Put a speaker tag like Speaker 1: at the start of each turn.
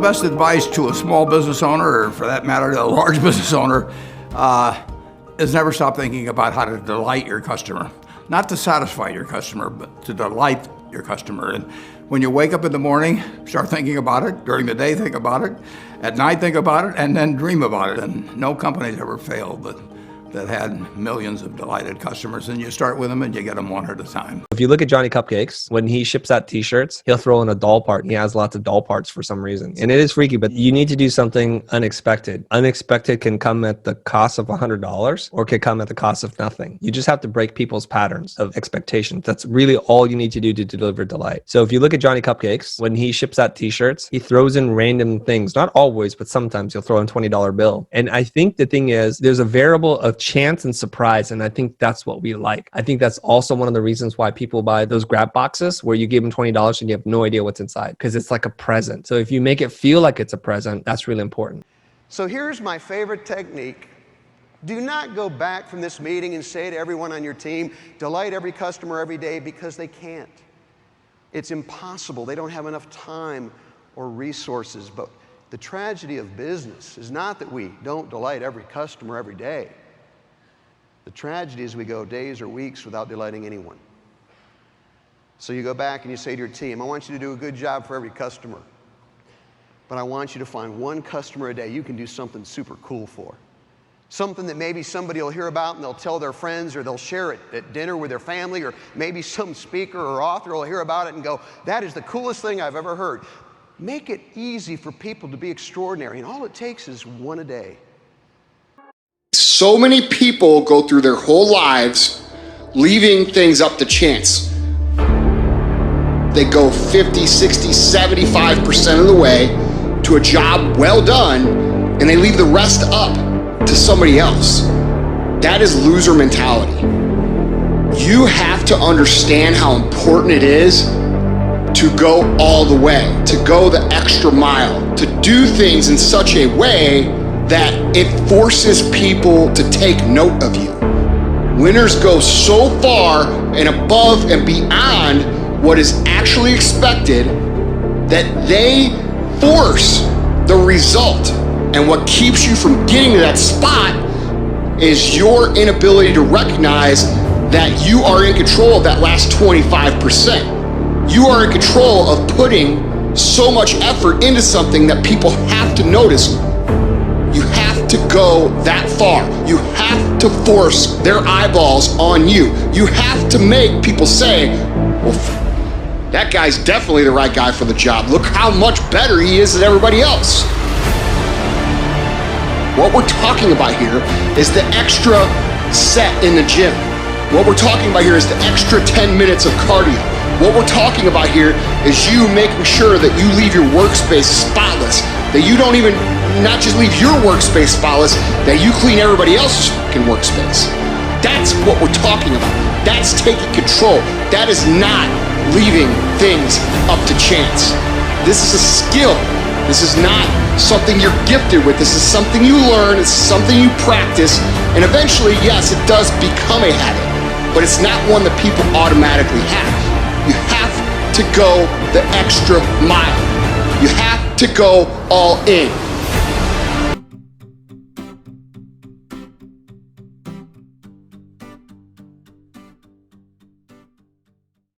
Speaker 1: best advice to a small business owner, or for that matter, to a large business owner, is never stop thinking about how to delight your customer. Not to satisfy your customer, but to delight your customer. And when you wake up in the morning, start thinking about it. During the day, think about it. At night, think about it, and then dream about it. And no company's ever failed that had millions of delighted customers, and you start with them and you get them one at a time.
Speaker 2: If you look at Johnny Cupcakes, when he ships out t-shirts, he'll throw in a doll part. He has lots of doll parts for some reason. And it is freaky, but you need to do something unexpected. Unexpected can come at the cost of $100 or can come at the cost of nothing. You just have to break people's patterns of expectations. That's really all you need to do to deliver delight. So if you look at Johnny Cupcakes, when he ships out t-shirts, he throws in random things. Not always, but sometimes he'll throw in a $20 bill. And I think the thing is, there's a variable of chance and surprise, and I think that's what we like. I think that's also one of the reasons why people buy those grab boxes where you give them $20 and you have no idea what's inside, because it's like a present. So if you make it feel like it's a present, that's really important.
Speaker 3: So here's my favorite technique. Do not go back from this meeting and say to everyone on your team, delight every customer every day, because they can't. It's impossible. They don't have enough time or resources. But the tragedy of business is not that we don't delight every customer every day. The tragedy is we go days or weeks without delighting anyone. So you go back and you say to your team, I want you to do a good job for every customer, but I want you to find one customer a day you can do something super cool for. Something that maybe somebody will hear about and they'll tell their friends, or they'll share it at dinner with their family, or maybe some speaker or author will hear about it and go, that is the coolest thing I've ever heard. Make it easy for people to be extraordinary, and all it takes is one a day.
Speaker 4: So many people go through their whole lives leaving things up to chance. They go 50, 60, 75% of the way to a job well done, and they leave the rest up to somebody else. That is loser mentality. You have to understand how important it is to go all the way, to go the extra mile, to do things in such a way that it forces people to take note of you. Winners go so far and above and beyond what is actually expected that they force the result. And what keeps you from getting to that spot is your inability to recognize that you are in control of that last 25%. You are in control of putting so much effort into something that people have to notice. You have to go that far. You have to force their eyeballs on you. You have to make people say, well, that guy's definitely the right guy for the job. Look how much better he is than everybody else. What we're talking about here is the extra set in the gym. What we're talking about here is the extra 10 minutes of cardio. What we're talking about here is you making sure that you leave your workspace spotless, that you don't even, not just leave your workspace spotless, that you clean everybody else's fucking workspace. That's what we're talking about. That's taking control. That is not leaving things up to chance. This is a skill. This is not something you're gifted with. This is something you learn. It's something you practice. And eventually, yes, it does become a habit, but it's not one that people automatically have. You have to go the extra mile. You have to go all in.